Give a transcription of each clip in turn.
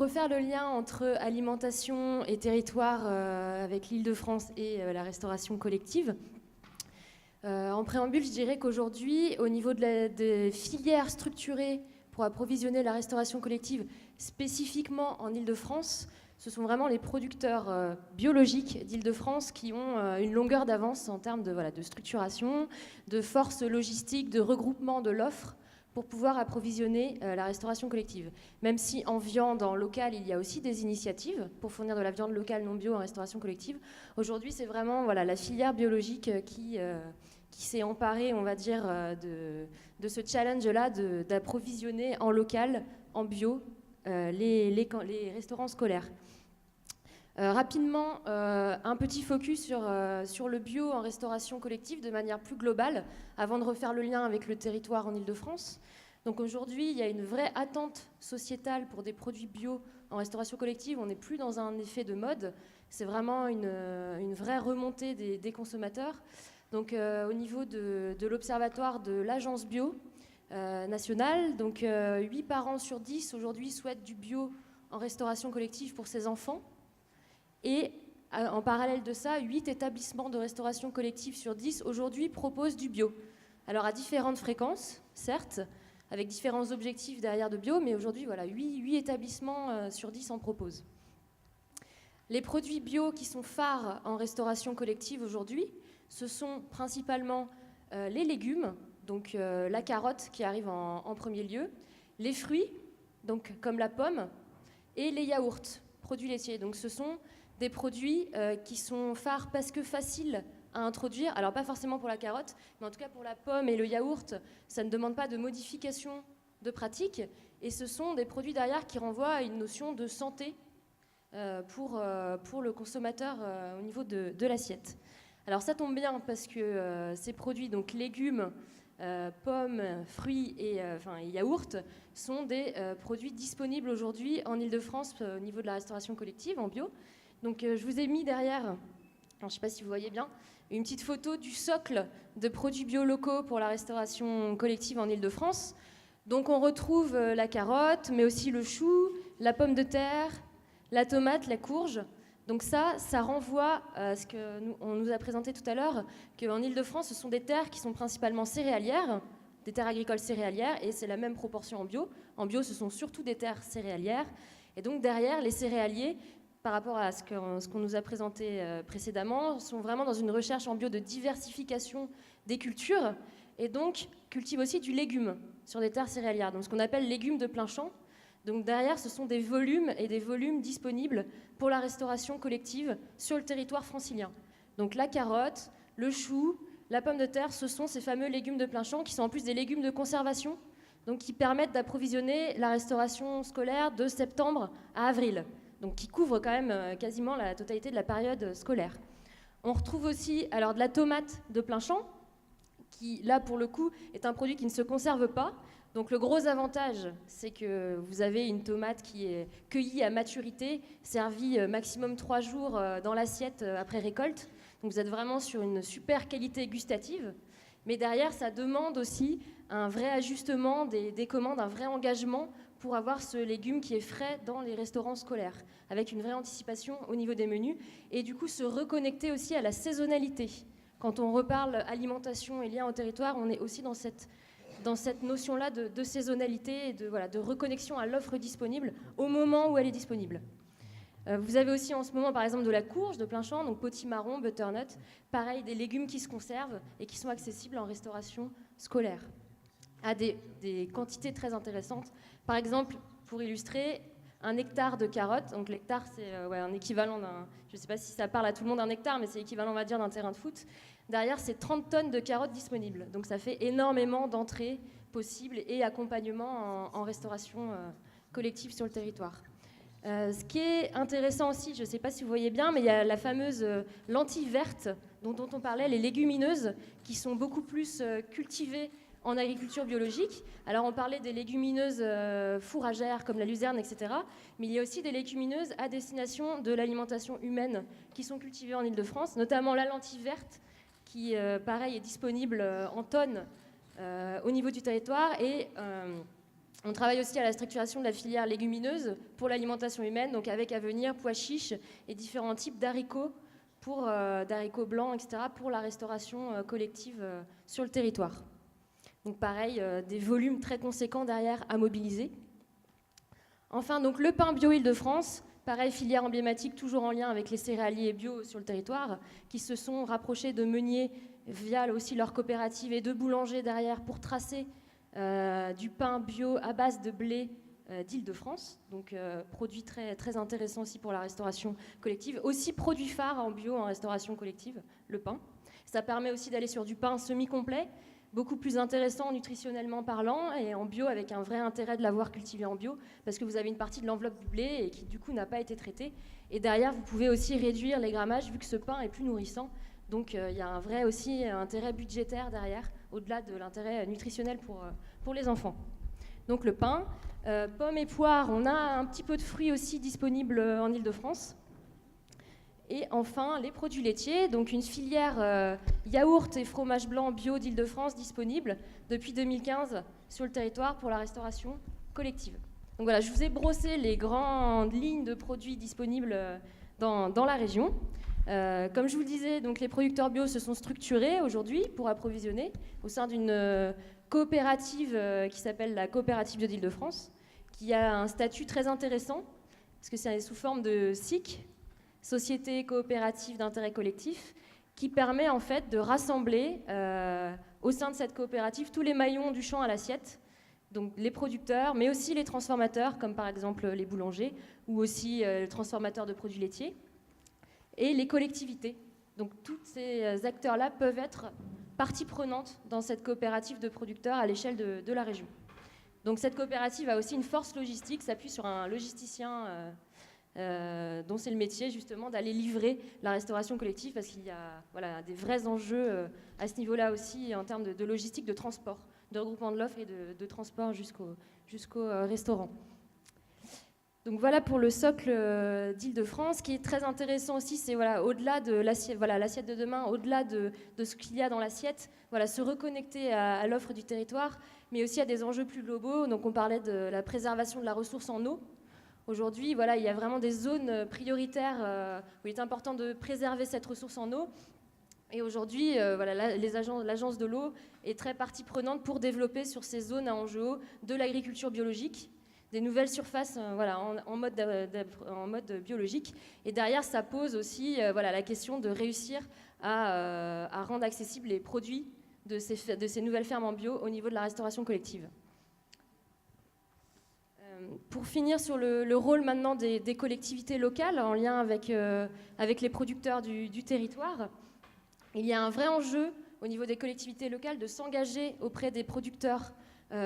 refaire le lien entre alimentation et territoire avec l'Île-de-France et la restauration collective. En préambule, je dirais qu'aujourd'hui, au niveau des filières structurées pour approvisionner la restauration collective, spécifiquement en Île-de-France, ce sont vraiment les producteurs biologiques d'Île-de-France qui ont une longueur d'avance en termes de structuration, de force logistique, de regroupement de l'offre pour pouvoir approvisionner la restauration collective. Même si en viande, en local, il y a aussi des initiatives pour fournir de la viande locale non bio en restauration collective. Aujourd'hui, c'est vraiment la filière biologique qui s'est emparée, on va dire, de ce challenge-là d'approvisionner en local, en bio, les restaurants scolaires. Rapidement, un petit focus sur le bio en restauration collective de manière plus globale, avant de refaire le lien avec le territoire en Île-de-France. Donc aujourd'hui, il y a une vraie attente sociétale pour des produits bio en restauration collective. On n'est plus dans un effet de mode, c'est vraiment une vraie remontée des consommateurs. Donc au niveau de l'observatoire de l'agence bio nationale, donc 8 parents sur 10 aujourd'hui souhaitent du bio en restauration collective pour ses enfants. Et en parallèle de ça, 8 établissements de restauration collective sur 10 aujourd'hui proposent du bio. Alors à différentes fréquences, certes, avec différents objectifs derrière de bio, mais aujourd'hui, 8 établissements sur 10 en proposent. Les produits bio qui sont phares en restauration collective aujourd'hui, ce sont principalement les légumes, donc la carotte qui arrive en premier lieu, les fruits, donc comme la pomme, et les yaourts, produits laitiers. Donc ce sont des produits qui sont phares parce que faciles à introduire. Alors pas forcément pour la carotte, mais en tout cas pour la pomme et le yaourt, ça ne demande pas de modification de pratique. Et ce sont des produits derrière qui renvoient à une notion de santé pour le consommateur au niveau de l'assiette. Alors ça tombe bien parce que ces produits, donc légumes, pommes, fruits et yaourts, sont des produits disponibles aujourd'hui en Île-de-France au niveau de la restauration collective en bio. Donc je vous ai mis derrière, alors, je ne sais pas si vous voyez bien, une petite photo du socle de produits bio locaux pour la restauration collective en Île-de-France. Donc on retrouve la carotte, mais aussi le chou, la pomme de terre, la tomate, la courge. Donc ça renvoie à ce qu'on nous a présenté tout à l'heure, qu'en Île-de-France, ce sont des terres qui sont principalement céréalières, des terres agricoles céréalières, et c'est la même proportion en bio. En bio, ce sont surtout des terres céréalières. Et donc derrière, les céréaliers, par rapport à ce qu'on nous a présenté précédemment, sont vraiment dans une recherche en bio de diversification des cultures, et donc cultivent aussi du légume sur des terres céréalières, donc ce qu'on appelle légumes de plein champ. Donc derrière, ce sont des volumes et des volumes disponibles pour la restauration collective sur le territoire francilien. Donc la carotte, le chou, la pomme de terre, ce sont ces fameux légumes de plein champ qui sont en plus des légumes de conservation, donc qui permettent d'approvisionner la restauration scolaire de septembre à avril, donc qui couvrent quand même quasiment la totalité de la période scolaire. On retrouve aussi alors de la tomate de plein champ, qui là pour le coup est un produit qui ne se conserve pas. Donc le gros avantage, c'est que vous avez une tomate qui est cueillie à maturité, servie maximum 3 jours dans l'assiette après récolte. Donc vous êtes vraiment sur une super qualité gustative. Mais derrière, ça demande aussi un vrai ajustement des commandes, un vrai engagement pour avoir ce légume qui est frais dans les restaurants scolaires, avec une vraie anticipation au niveau des menus. Et du coup, se reconnecter aussi à la saisonnalité. Quand on reparle alimentation et lien au territoire, on est aussi dans cette notion-là de saisonnalité et de reconnexion à l'offre disponible au moment où elle est disponible. Vous avez aussi en ce moment, par exemple, de la courge de plein champ, donc potimarron, butternut, pareil, des légumes qui se conservent et qui sont accessibles en restauration scolaire à des quantités très intéressantes. Par exemple, pour illustrer, un hectare de carottes, donc l'hectare c'est un équivalent je ne sais pas si ça parle à tout le monde un hectare, mais c'est l'équivalent on va dire d'un terrain de foot. Derrière, c'est 30 tonnes de carottes disponibles. Donc ça fait énormément d'entrées possibles et accompagnement en restauration collective sur le territoire. Ce qui est intéressant aussi, je ne sais pas si vous voyez bien, mais il y a la fameuse lentille verte dont on parlait, les légumineuses, qui sont beaucoup plus cultivées en agriculture biologique. Alors on parlait des légumineuses fourragères comme la luzerne, etc. Mais il y a aussi des légumineuses à destination de l'alimentation humaine qui sont cultivées en Île-de-France, notamment la lentille verte qui, pareil, est disponible en tonnes au niveau du territoire. Et On travaille aussi à la structuration de la filière légumineuse pour l'alimentation humaine, donc avec à venir pois chiches et différents types d'haricots, d'haricots blancs, etc., pour la restauration collective sur le territoire. Donc pareil, des volumes très conséquents derrière à mobiliser. Enfin, donc le pain bio Île-de-France, pareil, filière emblématique, toujours en lien avec les céréaliers bio sur le territoire, qui se sont rapprochés de meuniers via aussi leur coopérative et de boulangers derrière pour tracer du pain bio à base de blé d'Île-de-France, donc produit très, très intéressant aussi pour la restauration collective. Aussi produit phare en bio en restauration collective, le pain. Ça permet aussi d'aller sur du pain semi-complet, beaucoup plus intéressant nutritionnellement parlant et en bio avec un vrai intérêt de l'avoir cultivé en bio parce que vous avez une partie de l'enveloppe du blé et qui du coup n'a pas été traitée. Et derrière, vous pouvez aussi réduire les grammages vu que ce pain est plus nourrissant. Donc il y a un vrai aussi intérêt budgétaire derrière, au-delà de l'intérêt nutritionnel pour les enfants. Donc le pain, pommes et poires, on a un petit peu de fruits aussi disponibles en Île-de-France. Et enfin, les produits laitiers, donc une filière yaourt et fromage blanc bio d'Île-de-France disponible depuis 2015 sur le territoire pour la restauration collective. Donc voilà, je vous ai brossé les grandes lignes de produits disponibles dans la région. Comme je vous le disais, donc les producteurs bio se sont structurés aujourd'hui pour approvisionner au sein d'une coopérative qui s'appelle la Coopérative bio d'Île-de-France, qui a un statut très intéressant, parce que c'est sous forme de SIC, Société coopérative d'intérêt collectif, qui permet en fait de rassembler au sein de cette coopérative tous les maillons du champ à l'assiette, donc les producteurs, mais aussi les transformateurs, comme par exemple les boulangers, ou aussi les transformateurs de produits laitiers, et les collectivités. Donc tous ces acteurs-là peuvent être partie prenante dans cette coopérative de producteurs à l'échelle de la région. Donc cette coopérative a aussi une force logistique, s'appuie sur un logisticien dont c'est le métier justement d'aller livrer la restauration collective parce qu'il y a des vrais enjeux à ce niveau-là aussi en termes de logistique, de transport, de regroupement de l'offre et de transport jusqu'au restaurant. Donc voilà pour le socle d'Île-de-France. Ce qui est très intéressant aussi, c'est au-delà de l'assiette de demain, au-delà de ce qu'il y a dans l'assiette, se reconnecter à l'offre du territoire, mais aussi à des enjeux plus globaux. Donc on parlait de la préservation de la ressource en eau. Aujourd'hui, il y a vraiment des zones prioritaires où il est important de préserver cette ressource en eau. Et aujourd'hui, l'agence de l'eau est très partie prenante pour développer sur ces zones à enjeu eau de l'agriculture biologique, des nouvelles surfaces en mode biologique. Et derrière, ça pose aussi la question de réussir à rendre accessibles les produits de ces nouvelles fermes en bio au niveau de la restauration collective. Pour finir sur le rôle maintenant des collectivités locales en lien avec les producteurs du territoire, il y a un vrai enjeu au niveau des collectivités locales de s'engager auprès des producteurs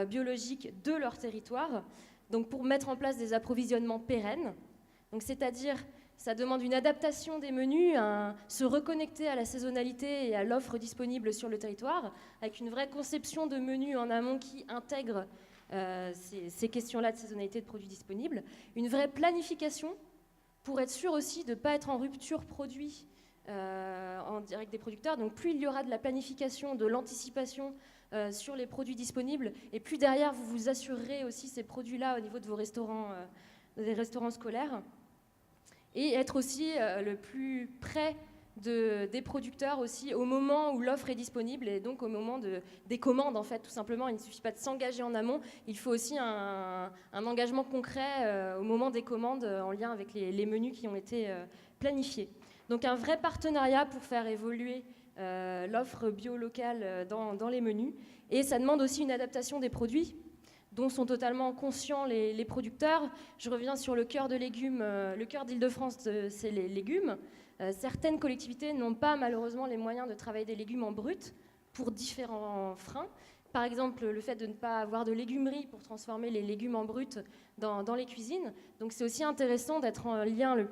biologiques de leur territoire, donc pour mettre en place des approvisionnements pérennes. Donc c'est-à-dire, ça demande une adaptation des menus, se reconnecter à la saisonnalité et à l'offre disponible sur le territoire, avec une vraie conception de menus en amont qui intègre ces questions-là de saisonnalité de produits disponibles, une vraie planification pour être sûr aussi de ne pas être en rupture produit en direct des producteurs. Donc plus il y aura de la planification, de l'anticipation sur les produits disponibles, et plus derrière vous vous assurerez aussi ces produits-là au niveau de vos restaurants, des restaurants scolaires, et être aussi le plus près des producteurs aussi au moment où l'offre est disponible et donc au moment des commandes en fait tout simplement. Il ne suffit pas de s'engager en amont, il faut aussi un engagement concret au moment des commandes en lien avec les menus qui ont été planifiés. Donc un vrai partenariat pour faire évoluer l'offre bio locale dans les menus, et ça demande aussi une adaptation des produits dont sont totalement conscients les producteurs. Je reviens sur le cœur de légumes, le cœur d'Île-de-France, c'est les légumes. Certaines collectivités n'ont pas malheureusement les moyens de travailler des légumes en brut pour différents freins. Par exemple, le fait de ne pas avoir de légumerie pour transformer les légumes en brut dans les cuisines. Donc c'est aussi intéressant d'être en lien le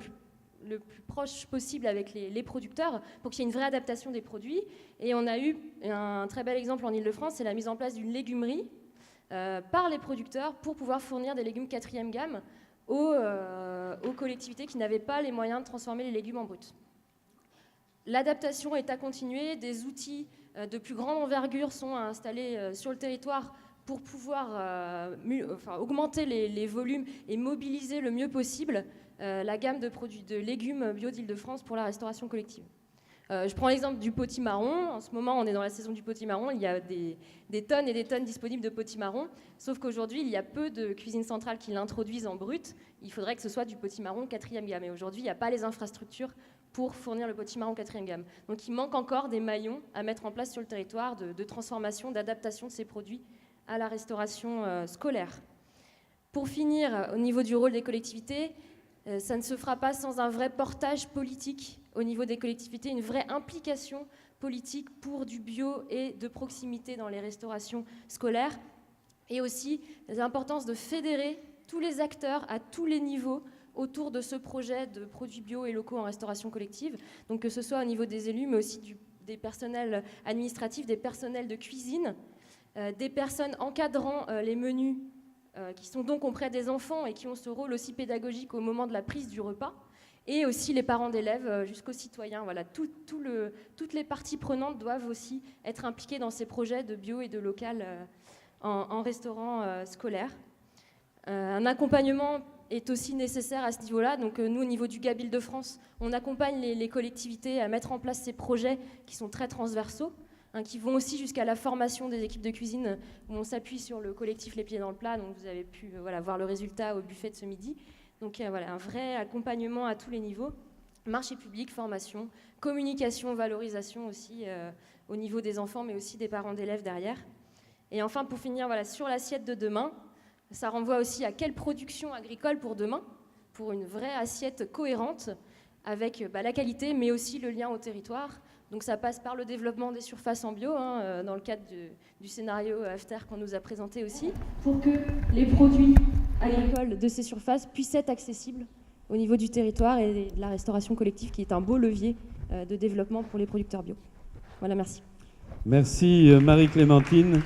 plus proche possible avec les producteurs pour qu'il y ait une vraie adaptation des produits. Et on a eu un très bel exemple en Île-de-France, c'est la mise en place d'une légumerie par les producteurs pour pouvoir fournir des légumes 4e gamme aux collectivités qui n'avaient pas les moyens de transformer les légumes en brut. L'adaptation est à continuer, des outils de plus grande envergure sont installés sur le territoire pour pouvoir augmenter les volumes et mobiliser le mieux possible la gamme de produits de légumes bio d'Île-de-France pour la restauration collective. Je prends l'exemple du potimarron. En ce moment, on est dans la saison du potimarron. Il y a des tonnes et des tonnes disponibles de potimarron. Sauf qu'aujourd'hui, il y a peu de cuisines centrales qui l'introduisent en brut. Il faudrait que ce soit du potimarron 4e gamme. Et aujourd'hui, il n'y a pas les infrastructures pour fournir le potimarron 4e gamme. Donc il manque encore des maillons à mettre en place sur le territoire de transformation, d'adaptation de ces produits à la restauration scolaire. Pour finir, au niveau du rôle des collectivités, ça ne se fera pas sans un vrai portage politique au niveau des collectivités, une vraie implication politique pour du bio et de proximité dans les restaurations scolaires, et aussi l'importance de fédérer tous les acteurs à tous les niveaux autour de ce projet de produits bio et locaux en restauration collective, donc que ce soit au niveau des élus, mais aussi des personnels administratifs, des personnels de cuisine, des personnes encadrant les menus, qui sont donc auprès des enfants et qui ont ce rôle aussi pédagogique au moment de la prise du repas, et aussi les parents d'élèves jusqu'aux citoyens. Voilà, toutes les parties prenantes doivent aussi être impliquées dans ces projets de bio et de local en restaurant scolaire. Un accompagnement est aussi nécessaire à ce niveau-là. Donc nous, au niveau du GAB Île-de-France, on accompagne les collectivités à mettre en place ces projets qui sont très transversaux, qui vont aussi jusqu'à la formation des équipes de cuisine, où on s'appuie sur le collectif Les Pieds dans le Plat, donc vous avez pu voir le résultat au buffet de ce midi. Donc un vrai accompagnement à tous les niveaux, marché public, formation, communication, valorisation aussi au niveau des enfants, mais aussi des parents d'élèves derrière. Et enfin, pour finir, sur l'assiette de demain, ça renvoie aussi à quelle production agricole pour demain, pour une vraie assiette cohérente avec la qualité, mais aussi le lien au territoire. Donc ça passe par le développement des surfaces en bio, dans le cadre du scénario After qu'on nous a présenté aussi, pour que les produits agricoles de ces surfaces puissent être accessibles au niveau du territoire et de la restauration collective, qui est un beau levier de développement pour les producteurs bio. Voilà, merci. Merci Marie-Clémentine.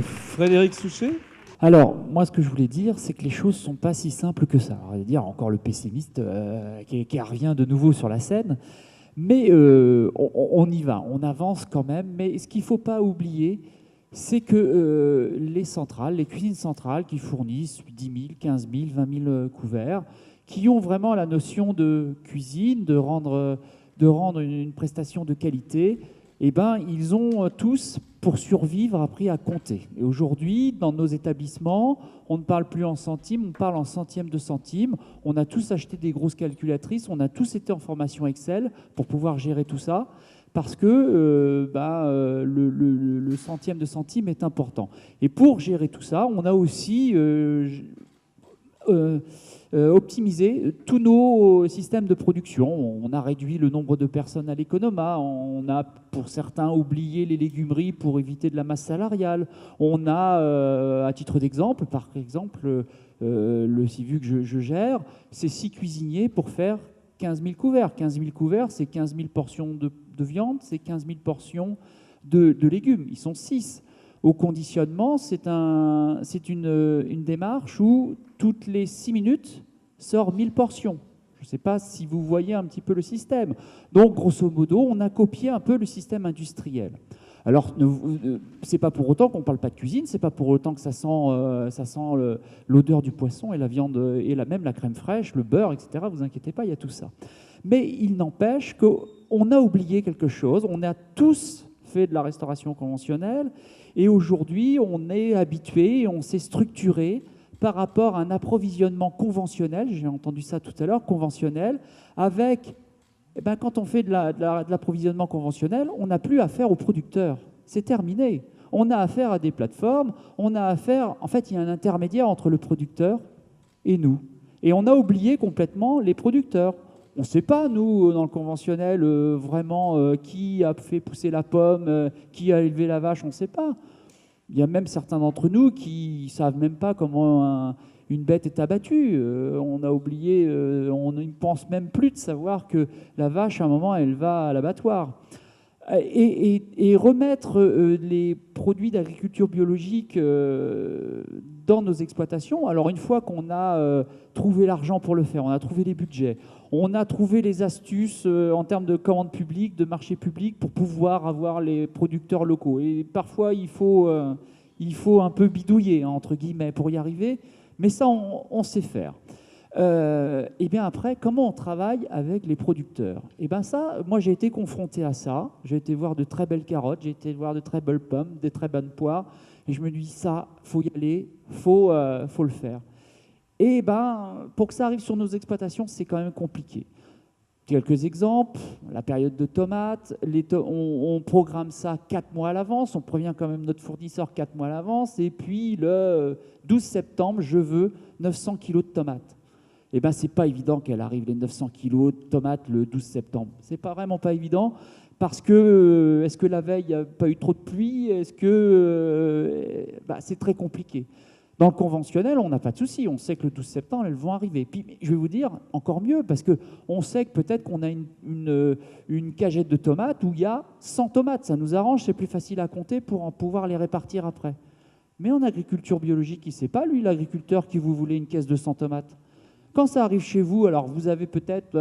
Frédéric Souchet ? Alors, moi, ce que je voulais dire, c'est que les choses ne sont pas si simples que ça. Alors, dire encore le pessimiste qui revient de nouveau sur la scène. Mais on y va, on avance quand même. Mais ce qu'il ne faut pas oublier, c'est que les centrales, les cuisines centrales qui fournissent 10 000, 15 000, 20 000 couverts, qui ont vraiment la notion de cuisine, de rendre une prestation de qualité, eh ben, ils ont tous, pour survivre, appris à compter. Et aujourd'hui, dans nos établissements, on ne parle plus en centimes, on parle en centièmes de centimes. On a tous acheté des grosses calculatrices, on a tous été en formation Excel pour pouvoir gérer tout ça, parce que le centième de centime est important. Et pour gérer tout ça, on a aussi optimiser tous nos systèmes de production. On a réduit le nombre de personnes à l'économat, on a pour certains oublié les légumeries pour éviter de la masse salariale. On a, à titre d'exemple, par exemple, le CIVU que je gère, c'est 6 cuisiniers pour faire 15 000 couverts. 15 000 couverts, c'est 15 000 portions de viande, c'est 15 000 portions de légumes. Ils sont 6. Au conditionnement, c'est une démarche où toutes les 6 minutes sort 1000 portions. Je ne sais pas si vous voyez un petit peu le système. Donc, grosso modo, on a copié un peu le système industriel. Alors, c'est pas pour autant qu'on ne parle pas de cuisine, c'est pas pour autant que ça sent l'odeur du poisson et la viande, et même la crème fraîche, le beurre, etc. Vous inquiétez pas, il y a tout ça. Mais il n'empêche qu'on a oublié quelque chose. On a tous fait de la restauration conventionnelle et aujourd'hui, on est habitué, on s'est structuré par rapport à un approvisionnement conventionnel, j'ai entendu ça tout à l'heure, conventionnel, avec, quand on fait de l'approvisionnement conventionnel, on n'a plus affaire aux producteurs. C'est terminé. On a affaire à des plateformes, on a affaire, en fait, il y a un intermédiaire entre le producteur et nous. Et on a oublié complètement les producteurs. On ne sait pas, nous, dans le conventionnel, vraiment qui a fait pousser la pomme, qui a élevé la vache, on ne sait pas. Il y a même certains d'entre nous qui ne savent même pas comment une bête est abattue. On a oublié, on ne pense même plus de savoir que la vache, à un moment, elle va à l'abattoir. Et remettre les produits d'agriculture biologique dans nos exploitations. Alors, une fois qu'on a trouvé l'argent pour le faire, on a trouvé les budgets, on a trouvé les astuces en termes de commandes publiques, de marchés publics pour pouvoir avoir les producteurs locaux. Et parfois, il faut il faut un peu bidouiller, entre guillemets, pour y arriver, mais ça, on sait faire. Et bien après, comment on travaille avec les producteurs? Et bien ça, moi j'ai été confronté à ça, j'ai été voir de très belles carottes, j'ai été voir de très belles pommes, des très bonnes poires, et je me dis ça, faut y aller, faut le faire. Et ben pour que ça arrive sur nos exploitations, c'est quand même compliqué. Quelques exemples, la période de tomates, on programme ça 4 mois à l'avance, on prévient quand même notre fournisseur 4 mois à l'avance, et puis le 12 septembre, je veux 900 kilos de tomates. Eh bien, ce n'est pas évident qu'elle arrive, les 900 kilos de tomates, le 12 septembre. Ce n'est vraiment pas évident, parce que, est-ce que la veille, il n'y a pas eu trop de pluie? Est-ce que... c'est très compliqué. Dans le conventionnel, on n'a pas de souci. On sait que le 12 septembre, elles vont arriver. Puis, je vais vous dire, encore mieux, parce qu'on sait que peut-être qu'on a une cagette de tomates où il y a 100 tomates. Ça nous arrange, c'est plus facile à compter pour en pouvoir les répartir après. Mais en agriculture biologique, il ne sait pas, lui, l'agriculteur, qui vous voulait une caisse de 100 tomates. Quand ça arrive chez vous, alors vous avez peut-être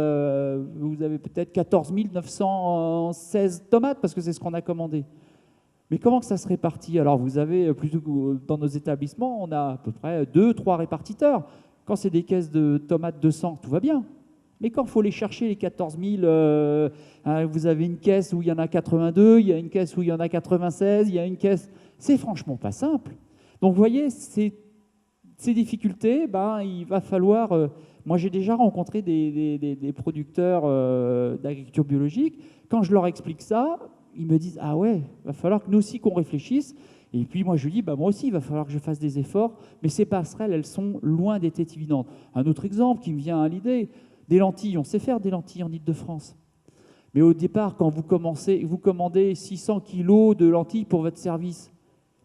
14 916 tomates, parce que c'est ce qu'on a commandé. Mais comment que ça se répartit? Alors vous avez, plutôt dans nos établissements, on a à peu près 2-3 répartiteurs. Quand c'est des caisses de tomates 200, tout va bien. Mais quand il faut les chercher, les 14 000, vous avez une caisse où il y en a 82, il y a une caisse où il y en a 96, il y a une caisse... C'est franchement pas simple. Donc vous voyez, ces difficultés, il va falloir... moi, j'ai déjà rencontré des producteurs d'agriculture biologique. Quand je leur explique ça, ils me disent « Ah ouais, il va falloir que nous aussi qu'on réfléchisse ». Et puis moi, je lui dis « Moi aussi, il va falloir que je fasse des efforts ». Mais ces passerelles, elles sont loin d'être évidentes. Un autre exemple qui me vient à l'idée, des lentilles. On sait faire des lentilles en Île-de-France. Mais au départ, quand vous commandez 600 kilos de lentilles pour votre service,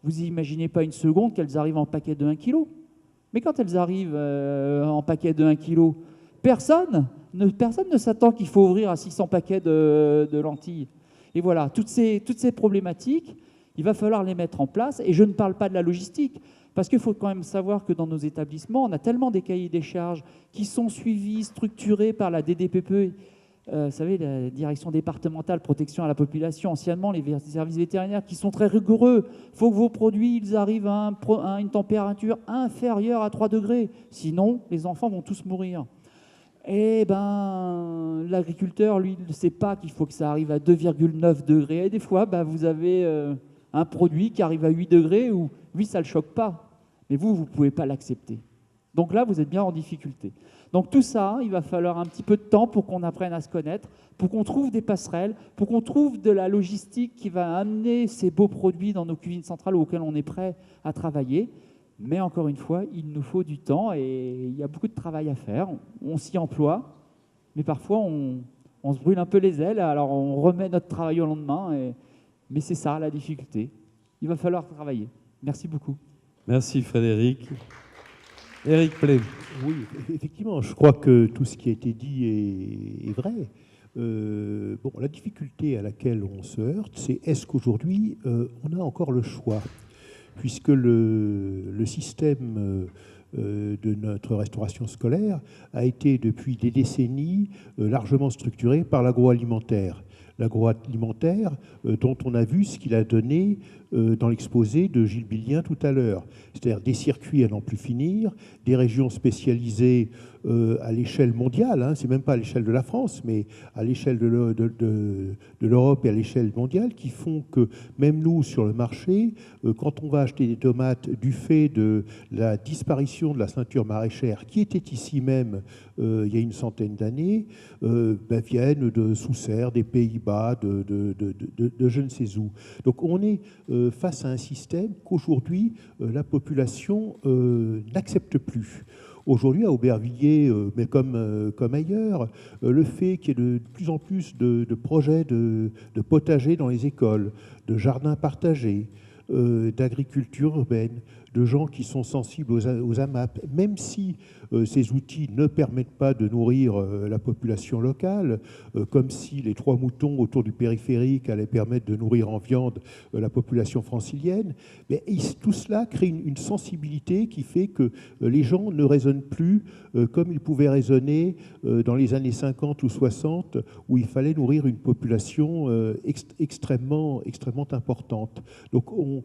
vous n'imaginez pas une seconde qu'elles arrivent en paquet de 1 kilo. Mais quand elles arrivent en paquet de 1 kg, personne ne s'attend qu'il faut ouvrir à 600 paquets de lentilles. Et voilà, toutes ces problématiques, il va falloir les mettre en place. Et je ne parle pas de la logistique, parce qu'il faut quand même savoir que dans nos établissements, on a tellement des cahiers des charges qui sont suivis, structurés par la DDPP, vous savez, la direction départementale protection à la population, anciennement les services vétérinaires, qui sont très rigoureux. Il faut que vos produits ils arrivent à une température inférieure à 3 degrés. Sinon, les enfants vont tous mourir. Eh bien, l'agriculteur, lui, ne sait pas qu'il faut que ça arrive à 2,9 degrés. Et des fois, vous avez un produit qui arrive à 8 degrés où, lui, ça ne le choque pas. Mais vous ne pouvez pas l'accepter. Donc là, vous êtes bien en difficulté. Donc tout ça, il va falloir un petit peu de temps pour qu'on apprenne à se connaître, pour qu'on trouve des passerelles, pour qu'on trouve de la logistique qui va amener ces beaux produits dans nos cuisines centrales auxquelles on est prêt à travailler. Mais encore une fois, il nous faut du temps et il y a beaucoup de travail à faire. On s'y emploie, mais parfois on se brûle un peu les ailes, alors on remet notre travail au lendemain. Mais c'est ça la difficulté. Il va falloir travailler. Merci beaucoup. Merci Frédéric. Éric Pley. Oui, effectivement, je crois que tout ce qui a été dit est vrai. La difficulté à laquelle on se heurte, c'est est-ce qu'aujourd'hui, on a encore le choix? Puisque le système de notre restauration scolaire a été depuis des décennies largement structuré par l'agroalimentaire. L'agroalimentaire dont on a vu ce qu'il a donné dans l'exposé de Gilles Billien tout à l'heure. C'est-à-dire des circuits à n'en plus finir, des régions spécialisées à l'échelle mondiale, c'est même pas à l'échelle de la France, mais à l'échelle de l'Europe et à l'échelle mondiale, qui font que même nous, sur le marché, quand on va acheter des tomates du fait de la disparition de la ceinture maraîchère, qui était ici même il y a une centaine d'années, viennent de Sousserre, des Pays-Bas, de je ne sais où. Donc on est face à un système qu'aujourd'hui la population n'accepte plus. Aujourd'hui, à Aubervilliers, mais comme ailleurs, le fait qu'il y ait de plus en plus de projets de potagers dans les écoles, de jardins partagés, d'agriculture urbaine, de gens qui sont sensibles aux AMAP, même si ces outils ne permettent pas de nourrir la population locale, comme si les 3 moutons autour du périphérique allaient permettre de nourrir en viande la population francilienne, mais tout cela crée une sensibilité qui fait que les gens ne raisonnent plus comme ils pouvaient raisonner dans les années 50 ou 60, où il fallait nourrir une population extrêmement importante. Donc on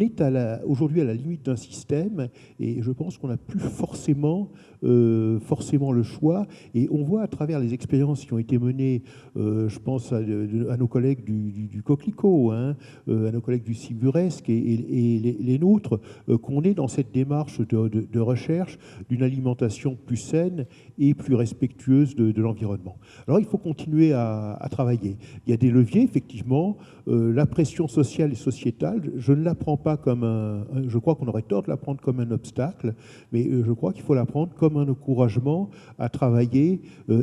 est aujourd'hui à la limite d'un système, et je pense qu'on n'a plus forcément le choix. Et on voit à travers les expériences qui ont été menées, je pense à nos collègues du Coquelicot, hein, à nos collègues du Ciburesque et les nôtres, qu'on est dans cette démarche de recherche d'une alimentation plus saine et plus respectueuse de l'environnement. Alors il faut continuer à travailler. Il y a des leviers, effectivement. La pression sociale et sociétale, je ne la prends pas comme je crois qu'on aurait tort de la prendre comme un obstacle, mais je crois qu'il faut la prendre comme un encouragement à travailler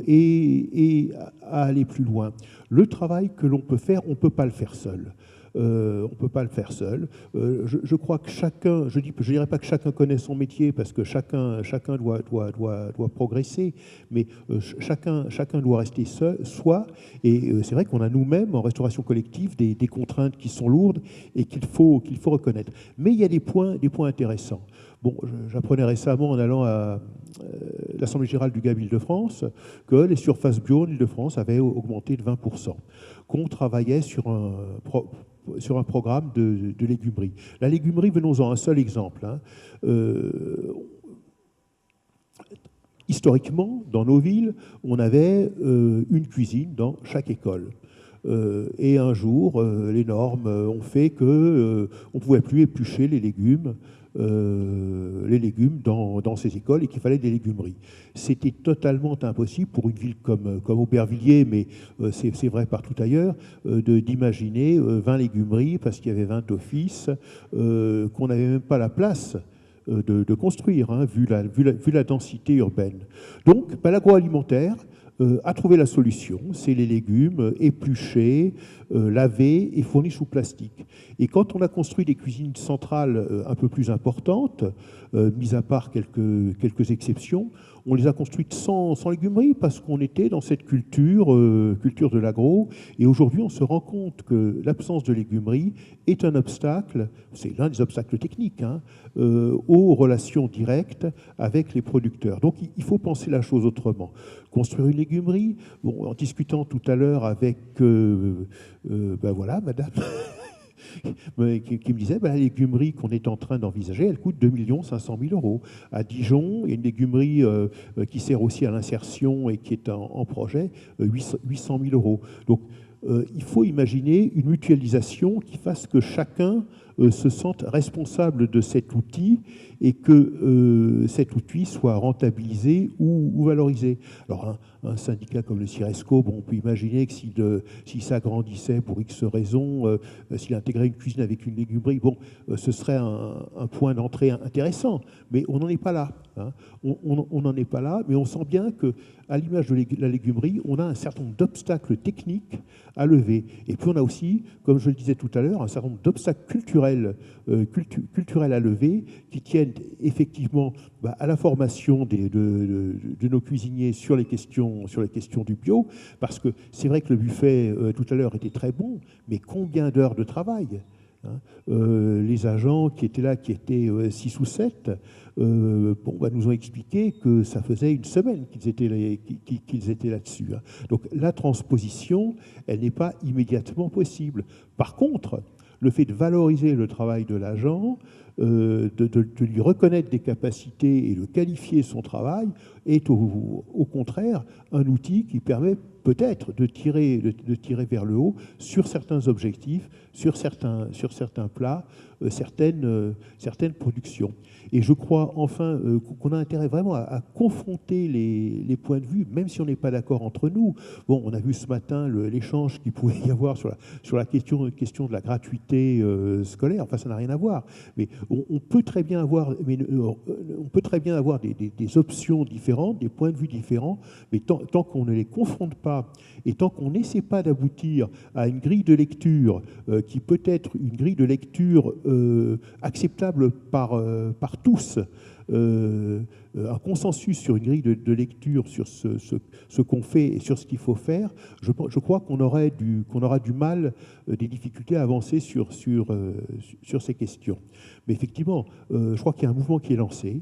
et à aller plus loin. Le travail que l'on peut faire, on ne peut pas le faire seul. On ne peut pas le faire seul. Je crois que chacun, je dirais pas que chacun connaît son métier, parce que chacun doit progresser, mais chacun doit rester soi. Et c'est vrai qu'on a nous-mêmes, en restauration collective, des contraintes qui sont lourdes et qu'il faut reconnaître. Mais il y a des points intéressants. Bon, j'apprenais récemment en allant à l'Assemblée générale du GAB Île-de-France que les surfaces bio en Île-de-France avaient augmenté de 20%, qu'on travaillait sur un programme de légumerie. La légumerie, venons-en, un seul exemple. Hein. Historiquement, dans nos villes, on avait une cuisine dans chaque école. Et un jour, les normes ont fait qu'on ne pouvait plus éplucher les légumes dans ces écoles, et qu'il fallait des légumeries. C'était totalement impossible pour une ville comme Aubervilliers, mais c'est vrai partout ailleurs, d'imaginer 20 légumeries, parce qu'il y avait 20 offices, qu'on n'avait même pas la place de construire, hein, vu la densité urbaine. Donc, l'agroalimentaire a trouvé la solution, c'est les légumes épluchés, lavés et fournis sous plastique. Et quand on a construit des cuisines centrales un peu plus importantes, mis à part quelques exceptions, on les a construites sans légumerie, parce qu'on était dans cette culture de l'agro. Et aujourd'hui, on se rend compte que l'absence de légumerie est un obstacle, c'est l'un des obstacles techniques, hein, aux relations directes avec les producteurs. Donc il faut penser la chose autrement. Construire une légumerie, bon, en discutant tout à l'heure avec, voilà, madame, qui me disait, la légumerie qu'on est en train d'envisager, elle coûte 2 500 000 €. À Dijon, il y a une légumerie qui sert aussi à l'insertion et qui est en projet, 800 000 €. Donc, il faut imaginer une mutualisation qui fasse que chacun se sente responsable de cet outil, et que cet outil soit rentabilisé ou valorisé. Alors, un syndicat comme le Ciresco, bon, on peut imaginer que s'il s'agrandissait pour X raisons, s'il intégrait une cuisine avec une légumerie, bon, ce serait un point d'entrée intéressant, mais on n'en est pas là. Hein. On n'en est pas là, mais on sent bien qu'à l'image de la légumerie, on a un certain nombre d'obstacles techniques à lever. Et puis on a aussi, comme je le disais tout à l'heure, un certain nombre d'obstacles culturels à lever, qui tiennent effectivement à la formation de nos cuisiniers sur les questions du bio, parce que c'est vrai que le buffet tout à l'heure était très bon, mais combien d'heures de travail, hein, les agents qui étaient là, qui étaient 6 ou 7, nous ont expliqué que ça faisait une semaine qu'ils étaient là-dessus. Hein. Donc la transposition, elle n'est pas immédiatement possible. Par contre, le fait de valoriser le travail de l'agent, de lui reconnaître des capacités et de qualifier son travail, est au contraire un outil qui permet peut-être de tirer vers le haut sur certains objectifs, sur certains plats, certaines productions. Et je crois enfin qu'on a intérêt vraiment à confronter les points de vue, même si on n'est pas d'accord entre nous. Bon, on a vu ce matin l'échange qu'il pouvait y avoir sur la question de la gratuité scolaire. Enfin, ça n'a rien à voir. Mais on peut très bien avoir des options différentes différentes, des points de vue différents, mais tant qu'on ne les confronte pas et tant qu'on n'essaie pas d'aboutir à une grille de lecture qui peut être une grille de lecture acceptable par tous, un consensus sur une grille de lecture sur ce qu'on fait et sur ce qu'il faut faire, je crois qu'on aura du mal, des difficultés à avancer sur ces questions. Mais effectivement, je crois qu'il y a un mouvement qui est lancé.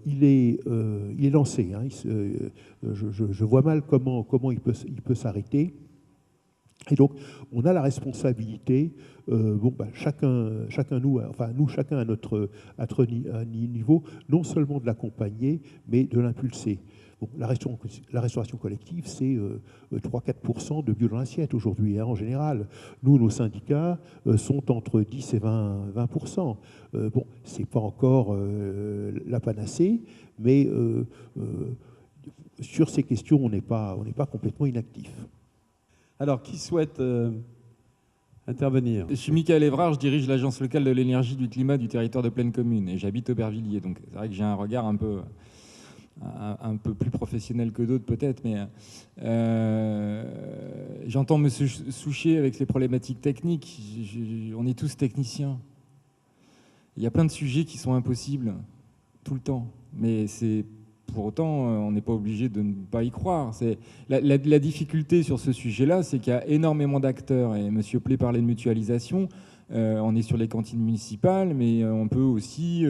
Il est lancé. Hein. Je vois mal comment il peut s'arrêter. Et donc, on a la responsabilité, chacun à notre niveau, non seulement de l'accompagner, mais de l'impulser. Bon, la restauration collective, c'est 3-4% de bio dans l'assiette aujourd'hui, hein, en général. Nous, nos syndicats sont entre 10 et 20%. Bon, ce n'est pas encore la panacée, mais sur ces questions, on n'est pas complètement inactif. Alors, qui souhaite intervenir? Je suis Michael Évrard, je dirige l'agence locale de l'énergie du climat du territoire de Plaine Commune et j'habite Aubervilliers. Donc c'est vrai que j'ai un regard un peu plus professionnel que d'autres peut-être, mais j'entends M. Souchet avec les problématiques techniques. On est tous techniciens. Il y a plein de sujets qui sont impossibles tout le temps, mais pour autant, on n'est pas obligé de ne pas y croire. La difficulté sur ce sujet-là, c'est qu'il y a énormément d'acteurs. Et M. Play parlait de mutualisation. On est sur les cantines municipales, mais on peut aussi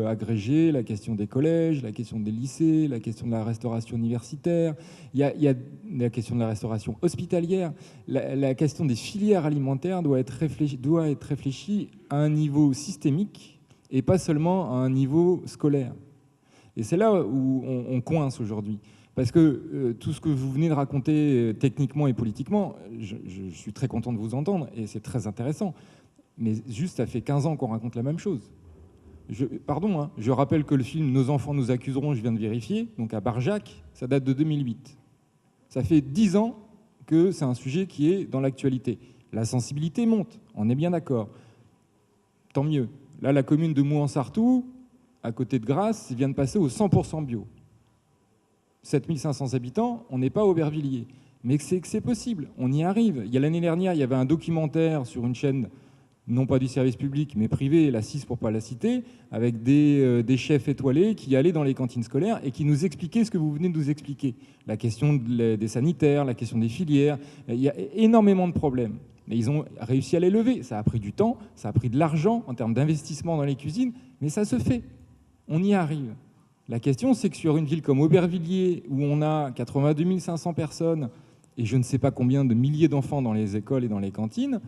agréger la question des collèges, la question des lycées, la question de la restauration universitaire. Il y a la question de la restauration hospitalière. La question des filières alimentaires doit être réfléchie à un niveau systémique et pas seulement à un niveau scolaire. Et c'est là où on coince aujourd'hui. Parce que tout ce que vous venez de raconter techniquement et politiquement, je suis très content de vous entendre et c'est très intéressant. Mais juste, ça fait 15 ans qu'on raconte la même chose. Pardon, hein, je rappelle que le film « Nos enfants nous accuseront », je viens de vérifier, donc à Barjac, ça date de 2008. Ça fait 10 ans que c'est un sujet qui est dans l'actualité. La sensibilité monte, on est bien d'accord. Tant mieux. Là, la commune de Mouans-Sartoux, à côté de Grasse, vient de passer au 100% bio. 7500 habitants, on n'est pas à Aubervilliers. Mais c'est possible, on y arrive. L'année dernière, il y avait un documentaire sur une chaîne, non pas du service public, mais privée, la 6 pour ne pas la citer, avec des chefs étoilés qui allaient dans les cantines scolaires et qui nous expliquaient ce que vous venez de nous expliquer. La question des sanitaires, la question des filières, il y a énormément de problèmes. Mais ils ont réussi à les lever. Ça a pris du temps, ça a pris de l'argent en termes d'investissement dans les cuisines, mais ça se fait. On y arrive. La question, c'est que sur une ville comme Aubervilliers, où on a 82 500 personnes et je ne sais pas combien de milliers d'enfants dans les écoles et dans les cantines,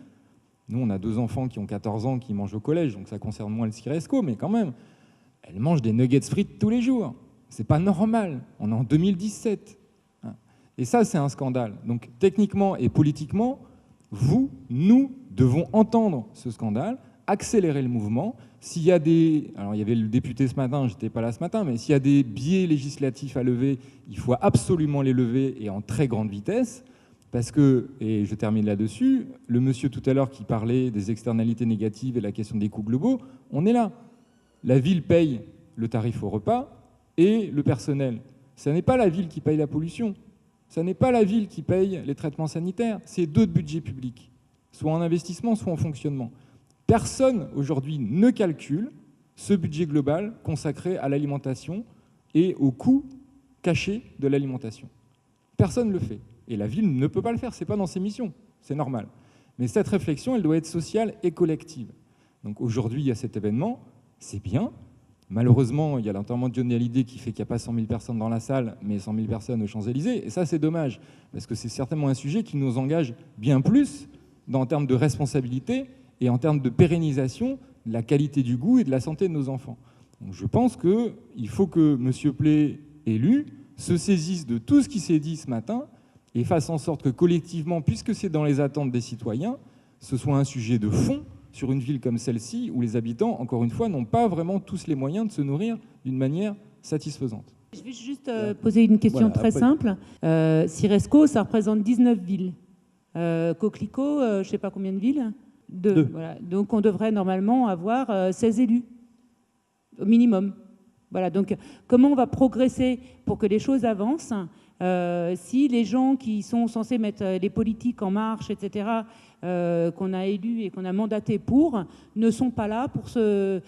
nous, on a 2 enfants qui ont 14 ans qui mangent au collège, donc ça concerne moins le Ciresco, mais quand même, elles mangent des nuggets frites tous les jours. C'est pas normal. On est en 2017. Et ça, c'est un scandale. Donc, techniquement et politiquement, nous devons entendre ce scandale, accélérer le mouvement. S'il y a alors il y avait le député ce matin, j'étais pas là ce matin, mais s'il y a des biais législatifs à lever, il faut absolument les lever et en très grande vitesse. Parce que, et je termine là-dessus, le monsieur tout à l'heure qui parlait des externalités négatives et la question des coûts globaux, on est là. La ville paye le tarif au repas et le personnel. Ce n'est pas la ville qui paye la pollution. Ce n'est pas la ville qui paye les traitements sanitaires. C'est d'autres budgets publics, soit en investissement, soit en fonctionnement. Personne aujourd'hui ne calcule ce budget global consacré à l'alimentation et aux coûts cachés de l'alimentation. Personne ne le fait. Et la ville ne peut pas le faire, ce n'est pas dans ses missions, c'est normal. Mais cette réflexion, elle doit être sociale et collective. Donc aujourd'hui, il y a cet événement, c'est bien. Malheureusement, il y a l'enterrement de Johnny Hallyday qui fait qu'il n'y a pas 100 000 personnes dans la salle, mais 100 000 personnes aux Champs-Élysées. Et ça, c'est dommage, parce que c'est certainement un sujet qui nous engage bien plus en termes de responsabilité et en termes de pérennisation de la qualité du goût et de la santé de nos enfants. Donc je pense qu'il faut que M. Play, élu, se saisisse de tout ce qui s'est dit ce matin et fasse en sorte que collectivement, puisque c'est dans les attentes des citoyens, ce soit un sujet de fond sur une ville comme celle-ci, où les habitants, encore une fois, n'ont pas vraiment tous les moyens de se nourrir d'une manière satisfaisante. Je vais juste poser une question très simple. Ciresco, ça représente 19 villes. Coquelicot, je ne sais pas combien de villes. 2. Voilà. Donc on devrait normalement avoir 16 élus, au minimum. Voilà, donc comment on va progresser pour que les choses avancent si les gens qui sont censés mettre les politiques en marche, etc., qu'on a élus et qu'on a mandatés pour, ne sont pas là pour se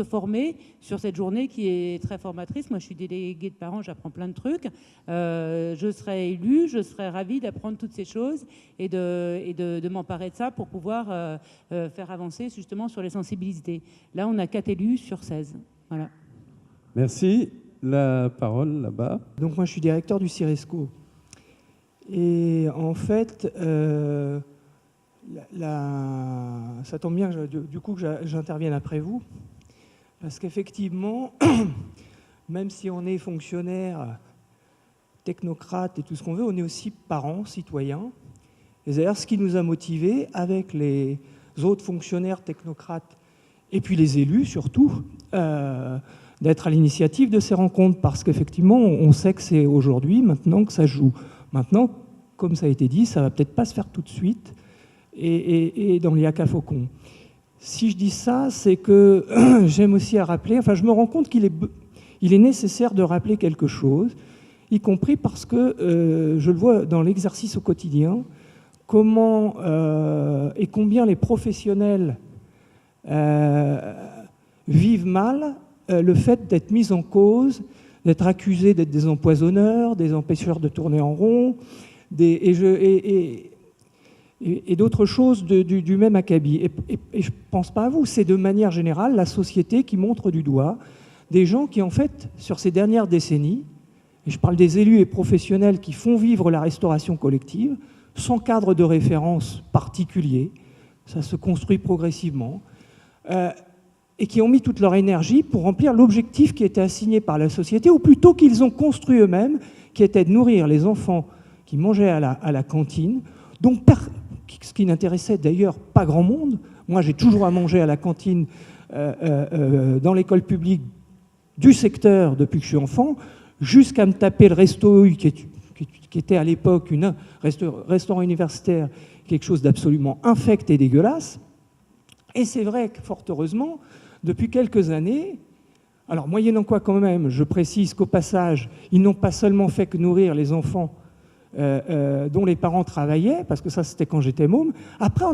former sur cette journée qui est très formatrice. Moi, je suis déléguée de parents, j'apprends plein de trucs. Je serai élue, je serai ravie d'apprendre toutes ces choses et de m'emparer de ça pour pouvoir faire avancer justement sur les sensibilités. Là, on a 4 élus sur 16. Voilà. Merci. La parole là-bas. Donc moi, je suis directeur du CIRESCO. Et en fait, ça tombe bien du coup que j'intervienne après vous, parce qu'effectivement, même si on est fonctionnaire, technocrate et tout ce qu'on veut, on est aussi parents, citoyens. Et d'ailleurs, ce qui nous a motivés avec les autres fonctionnaires, technocrates, et puis les élus surtout, d'être à l'initiative de ces rencontres, parce qu'effectivement, on sait que c'est aujourd'hui, maintenant, que ça joue. Maintenant, comme ça a été dit, ça ne va peut-être pas se faire tout de suite, et dans l'IACA Faucon. Si je dis ça, c'est que j'aime aussi à rappeler, enfin je me rends compte qu'il est nécessaire de rappeler quelque chose, y compris parce que je le vois dans l'exercice au quotidien, comment et combien les professionnels vivent mal le fait d'être mis en cause, d'être accusés d'être des empoisonneurs, des empêcheurs de tourner en rond, et d'autres choses du même acabit. Et je ne pense pas à vous, c'est de manière générale la société qui montre du doigt des gens qui, en fait, sur ces dernières décennies, et je parle des élus et professionnels qui font vivre la restauration collective, sans cadre de référence particulier, ça se construit progressivement, et qui ont mis toute leur énergie pour remplir l'objectif qui était assigné par la société, ou plutôt qu'ils ont construit eux-mêmes, qui était de nourrir les enfants qui mangeaient à la cantine, donc ce qui n'intéressait d'ailleurs pas grand monde. Moi, j'ai toujours à manger à la cantine dans l'école publique du secteur depuis que je suis enfant, jusqu'à me taper le resto qui était à l'époque un restaurant universitaire, quelque chose d'absolument infect et dégueulasse. Et c'est vrai que, fort heureusement, depuis quelques années, alors moyennant quoi quand même, je précise qu'au passage, ils n'ont pas seulement fait que nourrir les enfants dont les parents travaillaient, parce que ça c'était quand j'étais môme. Après,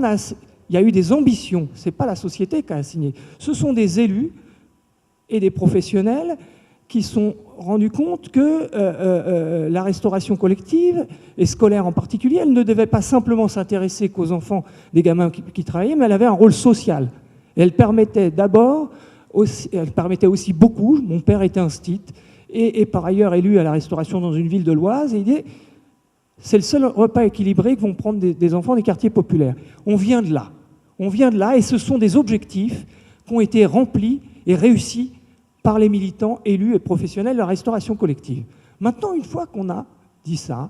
il y a eu des ambitions, ce n'est pas la société qui a assigné, ce sont des élus et des professionnels qui se sont rendus compte que la restauration collective, et scolaire en particulier, elle ne devait pas simplement s'intéresser qu'aux enfants des gamins qui travaillaient, mais elle avait un rôle social. Et elle permettait aussi beaucoup, mon père était instit, et par ailleurs élu à la restauration dans une ville de l'Oise, et il dit, c'est le seul repas équilibré que vont prendre des enfants des quartiers populaires. On vient de là, et ce sont des objectifs qui ont été remplis et réussis par les militants élus et professionnels de la restauration collective. Maintenant, une fois qu'on a dit ça,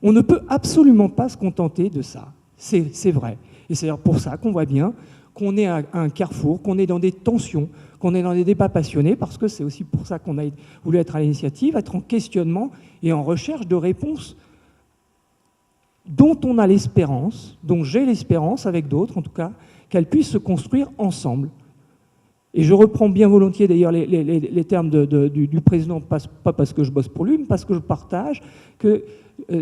on ne peut absolument pas se contenter de ça. C'est vrai. Et c'est pour ça qu'on voit bien qu'on est à un carrefour, qu'on est dans des tensions, qu'on est dans des débats passionnés, parce que c'est aussi pour ça qu'on a voulu être à l'initiative, être en questionnement et en recherche de réponses dont on a l'espérance, dont j'ai l'espérance, avec d'autres en tout cas, qu'elles puissent se construire ensemble. Et je reprends bien volontiers d'ailleurs les termes du président, pas parce que je bosse pour lui, mais parce que je partage que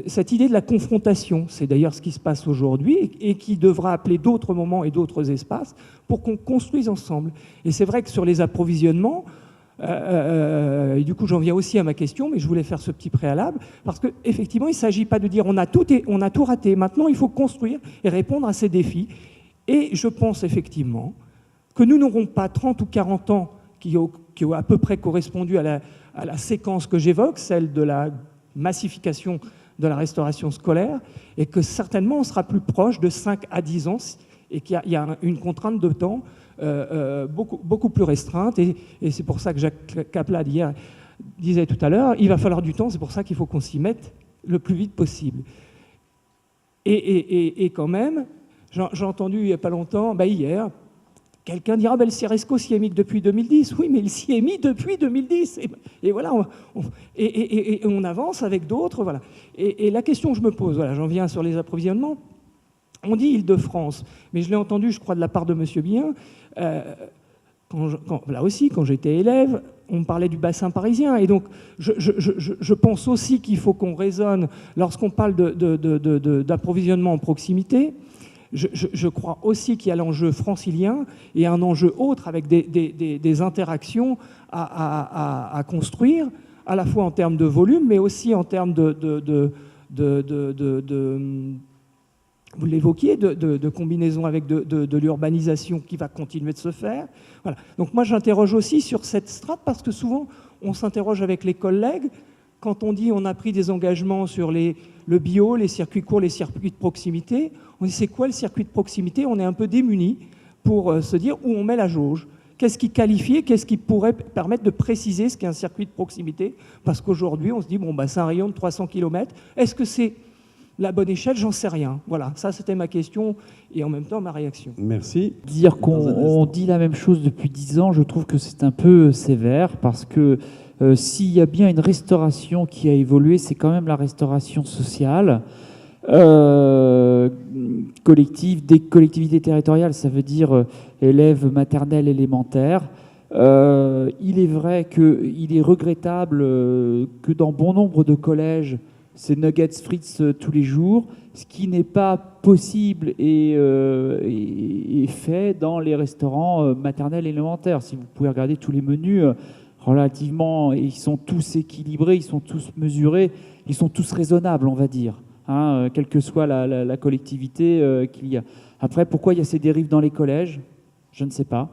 cette idée de la confrontation, c'est d'ailleurs ce qui se passe aujourd'hui et qui devra appeler d'autres moments et d'autres espaces pour qu'on construise ensemble. Et c'est vrai que sur les approvisionnements, et du coup j'en viens aussi à ma question, mais je voulais faire ce petit préalable, parce qu'effectivement il ne s'agit pas de dire on a tout raté, maintenant il faut construire et répondre à ces défis. Et je pense effectivement que nous n'aurons pas 30 ou 40 ans qui ont à peu près correspondu à la séquence que j'évoque, celle de la massification de la restauration scolaire, et que certainement on sera plus proche de 5 à 10 ans, et qu'il y a une contrainte de temps beaucoup plus restreinte, et c'est pour ça que Jacques Caplan hier disait tout à l'heure, il va falloir du temps, c'est pour ça qu'il faut qu'on s'y mette le plus vite possible. Et quand même, j'ai entendu il n'y a pas longtemps, hier, quelqu'un dira, le CIRESCO s'y est mis depuis 2010. Oui, mais il s'y est mis depuis 2010. Et voilà, on avance avec d'autres. Voilà. Et la question que je me pose, voilà, j'en viens sur les approvisionnements. On dit Île-de-France, mais je l'ai entendu, je crois, de la part de M. Bien. là aussi, quand j'étais élève, on me parlait du bassin parisien. Et donc, je pense aussi qu'il faut qu'on raisonne, lorsqu'on parle d'approvisionnement en proximité, je crois aussi qu'il y a l'enjeu francilien et un enjeu autre avec des interactions à construire, à la fois en termes de volume, mais aussi en termes vous l'évoquiez, de combinaison avec de l'urbanisation qui va continuer de se faire. Voilà. Donc moi, j'interroge aussi sur cette strate, parce que souvent, on s'interroge avec les collègues, quand on dit on a pris des engagements sur le bio, les circuits courts, les circuits de proximité, on dit c'est quoi le circuit de proximité? On est un peu démunis pour se dire où on met la jauge. Qu'est-ce qui qualifie, qu'est-ce qui pourrait permettre de préciser ce qu'est un circuit de proximité? Parce qu'aujourd'hui, on se dit, bon, bah, c'est un rayon de 300 km. Est-ce que c'est la bonne échelle? J'en sais rien. Voilà, ça c'était ma question et en même temps ma réaction. Merci. Dire qu'on dit la même chose depuis 10 ans, je trouve que c'est un peu sévère, parce que s'il y a bien une restauration qui a évolué, c'est quand même la restauration sociale. Collective, des collectivités territoriales, ça veut dire élèves maternels, élémentaires. Il est vrai qu'il est regrettable que dans bon nombre de collèges, c'est nuggets frites tous les jours, ce qui n'est pas possible et fait dans les restaurants maternels et élémentaires. Si vous pouvez regarder tous les menus, relativement, ils sont tous équilibrés, ils sont tous mesurés, ils sont tous raisonnables, on va dire. Quelle que soit la collectivité qu'il y a. Après, pourquoi il y a ces dérives dans les collèges? Je ne sais pas.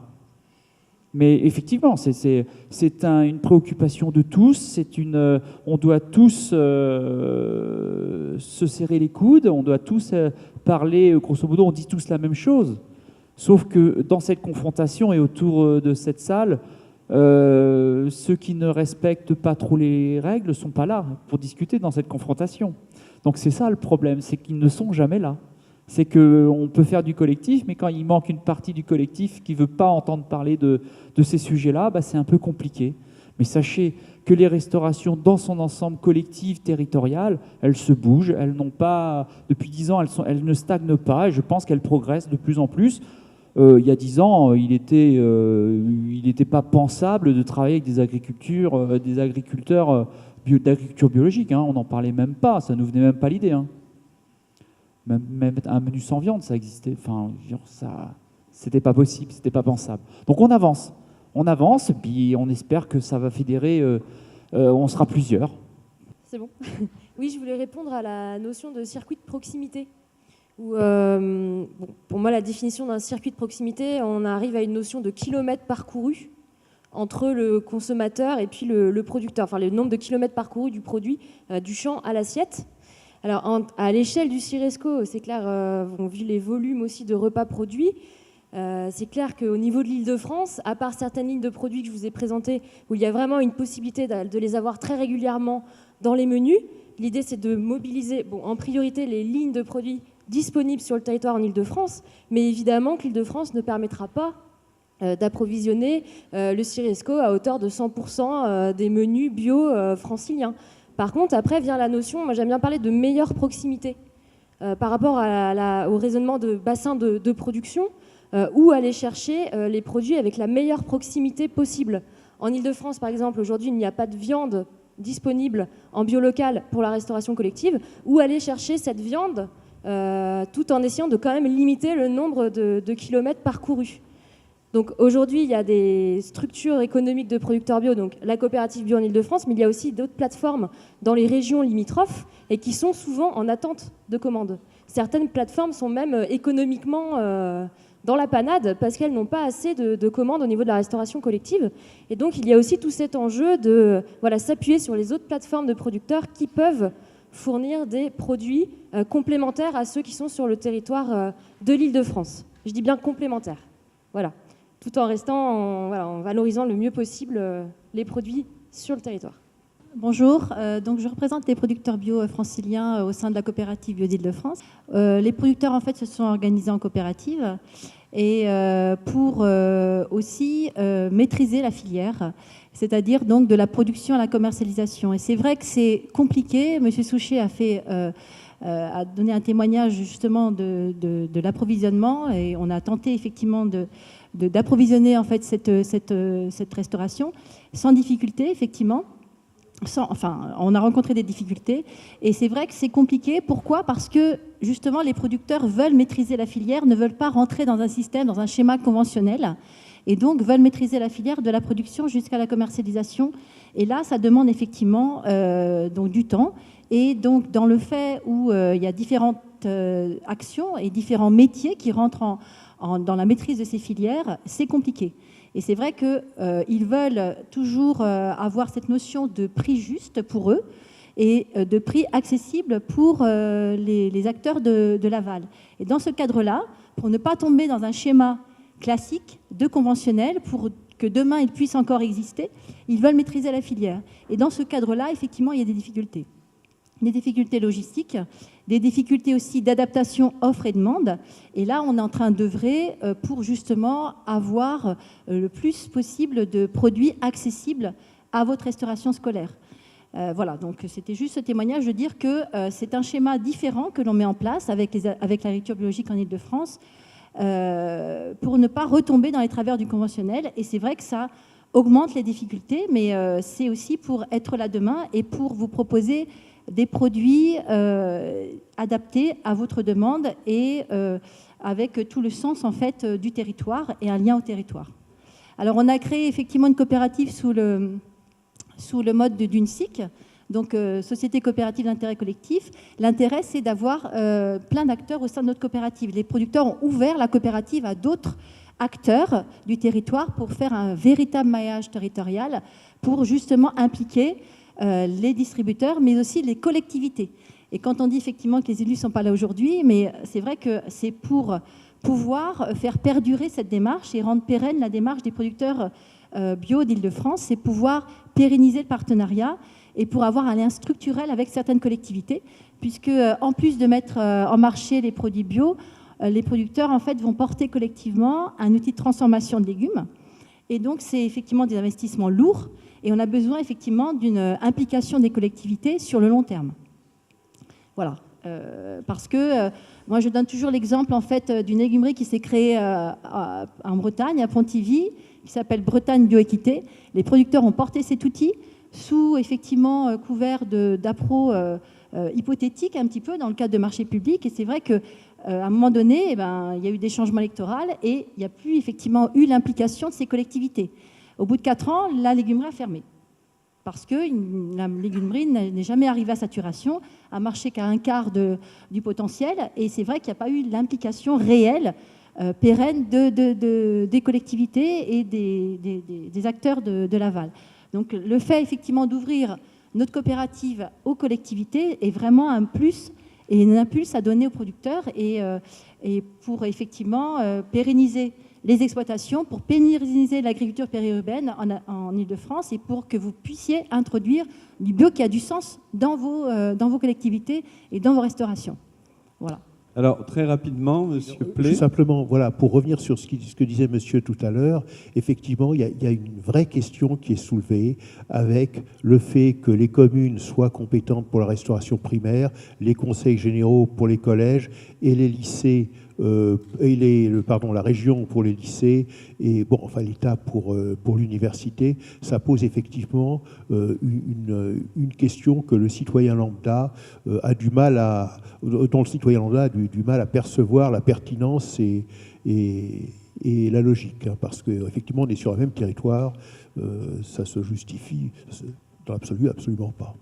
Mais effectivement, c'est une préoccupation de tous. On doit tous se serrer les coudes, on doit tous parler, grosso modo, on dit tous la même chose. Sauf que dans cette confrontation et autour de cette salle, ceux qui ne respectent pas trop les règles ne sont pas là pour discuter dans cette confrontation. Donc c'est ça le problème, c'est qu'ils ne sont jamais là. C'est qu'on peut faire du collectif, mais quand il manque une partie du collectif qui ne veut pas entendre parler de ces sujets-là, bah c'est un peu compliqué. Mais sachez que les restaurations dans son ensemble collectif, territorial, elles se bougent, elles n'ont pas, depuis 10 ans, elles ne stagnent pas, et je pense qu'elles progressent de plus en plus. Il y a 10 ans, il n'était pas pensable de travailler avec des agriculteurs d'agriculture biologique, on n'en parlait même pas, ça ne nous venait même pas l'idée. Même un menu sans viande, ça existait. Enfin, c'était pas possible, c'était pas pensable. Donc on avance, et puis on espère que ça va fédérer. On sera plusieurs. C'est bon. Oui, je voulais répondre à la notion de circuit de proximité. Où, pour moi, la définition d'un circuit de proximité, on arrive à une notion de kilomètres parcourus entre le consommateur et puis le producteur, enfin le nombre de kilomètres parcourus du produit du champ à l'assiette. Alors à l'échelle du Ciresco, c'est clair, vu les volumes aussi de repas produits, c'est clair qu'au niveau de l'Île-de-France, à part certaines lignes de produits que je vous ai présentées, où il y a vraiment une possibilité de les avoir très régulièrement dans les menus, l'idée c'est de mobiliser en priorité les lignes de produits disponibles sur le territoire en Île-de-France, mais évidemment que l'Île-de-France ne permettra pas d'approvisionner le Ciresco à hauteur de 100% des menus bio franciliens. Par contre, après vient la notion, moi j'aime bien parler de meilleure proximité par rapport au raisonnement de bassin de production, où aller chercher les produits avec la meilleure proximité possible. En Île-de-France, par exemple, aujourd'hui, il n'y a pas de viande disponible en bio local pour la restauration collective, où aller chercher cette viande tout en essayant de quand même limiter le nombre de kilomètres parcourus. Donc aujourd'hui, il y a des structures économiques de producteurs bio, donc la coopérative bio en Île-de-France, mais il y a aussi d'autres plateformes dans les régions limitrophes et qui sont souvent en attente de commandes. Certaines plateformes sont même économiquement dans la panade parce qu'elles n'ont pas assez de commandes au niveau de la restauration collective. Et donc il y a aussi tout cet enjeu de s'appuyer sur les autres plateformes de producteurs qui peuvent fournir des produits complémentaires à ceux qui sont sur le territoire de l'Île-de-France. Je dis bien complémentaires. Voilà. Tout en restant, en valorisant le mieux possible les produits sur le territoire. Bonjour, donc je représente les producteurs bio franciliens au sein de la coopérative bio d'Île-de-France. Les producteurs en fait se sont organisés en coopérative et pour aussi maîtriser la filière, c'est-à-dire donc de la production à la commercialisation. Et c'est vrai que c'est compliqué. Monsieur Souchet a fait a donné un témoignage justement de l'approvisionnement, et on a tenté effectivement d'approvisionner en fait cette restauration sans difficulté, effectivement. On a rencontré des difficultés, et c'est vrai que c'est compliqué. Pourquoi ? Parce que justement les producteurs veulent maîtriser la filière, ne veulent pas rentrer dans un système, dans un schéma conventionnel, et donc veulent maîtriser la filière de la production jusqu'à la commercialisation. Et là, ça demande effectivement donc du temps. Et donc dans le fait où il y a différentes actions et différents métiers qui rentrent dans la maîtrise de ces filières, c'est compliqué. Et c'est vrai qu'ils veulent toujours avoir cette notion de prix juste pour eux et de prix accessible pour les acteurs de l'aval. Et dans ce cadre-là, pour ne pas tomber dans un schéma classique de conventionnel, pour que demain il puisse encore exister, ils veulent maîtriser la filière. Et dans ce cadre-là, effectivement, il y a des difficultés. Des difficultés logistiques, des difficultés aussi d'adaptation offre et demande. Et là, on est en train d'œuvrer pour justement avoir le plus possible de produits accessibles à votre restauration scolaire. Voilà, donc c'était juste ce témoignage de dire que c'est un schéma différent que l'on met en place avec l'agriculture biologique en Île-de-France pour ne pas retomber dans les travers du conventionnel. Et c'est vrai que ça augmente les difficultés, mais c'est aussi pour être là demain et pour vous proposer des produits adaptés à votre demande et avec tout le sens en fait du territoire et un lien au territoire. Alors on a créé effectivement une coopérative sous le mode d'une SIC, donc Société coopérative d'intérêt collectif. L'intérêt, c'est d'avoir plein d'acteurs au sein de notre coopérative. Les producteurs ont ouvert la coopérative à d'autres acteurs du territoire pour faire un véritable maillage territorial, pour justement impliquer les distributeurs, mais aussi les collectivités. Et quand on dit effectivement que les élus ne sont pas là aujourd'hui, mais c'est vrai que c'est pour pouvoir faire perdurer cette démarche et rendre pérenne la démarche des producteurs bio d'Île-de-France, c'est pouvoir pérenniser le partenariat et pour avoir un lien structurel avec certaines collectivités, puisque en plus de mettre en marché les produits bio, les producteurs en fait vont porter collectivement un outil de transformation de légumes. Et donc c'est effectivement des investissements lourds. Et on a besoin effectivement d'une implication des collectivités sur le long terme. Voilà. Parce que moi, je donne toujours l'exemple en fait d'une légumerie qui s'est créée en Bretagne, à Pontivy, qui s'appelle Bretagne Bioéquité. Les producteurs ont porté cet outil sous effectivement couvert d'appro hypothétique un petit peu dans le cadre de marchés publics. Et c'est vrai qu'à un moment donné, il y a eu des changements électoraux et il n'y a plus effectivement eu l'implication de ces collectivités. Au bout de 4 ans, la légumerie a fermé. Parce que la légumerie n'est jamais arrivée à saturation, a marché qu'à un quart du potentiel. Et c'est vrai qu'il n'y a pas eu l'implication réelle, pérenne des collectivités et des acteurs de l'aval. Donc le fait effectivement d'ouvrir notre coopérative aux collectivités est vraiment un plus et un impulse à donner aux producteurs et pour effectivement pérenniser les exploitations, pour pérenniser l'agriculture périurbaine en Île-de-France et pour que vous puissiez introduire du bio qui a du sens dans vos collectivités et dans vos restaurations. Voilà. Alors, très rapidement, Monsieur Play. Tout simplement, voilà, pour revenir sur ce que disait Monsieur tout à l'heure, effectivement, il y a une vraie question qui est soulevée avec le fait que les communes soient compétentes pour la restauration primaire, les conseils généraux pour les collèges et les lycées, la région pour les lycées et l'État pour l'université. Ça pose effectivement une question que le citoyen lambda a du mal à percevoir la pertinence et la logique, hein, parce qu'effectivement on est sur le même territoire, ça se justifie dans l'absolu absolument pas.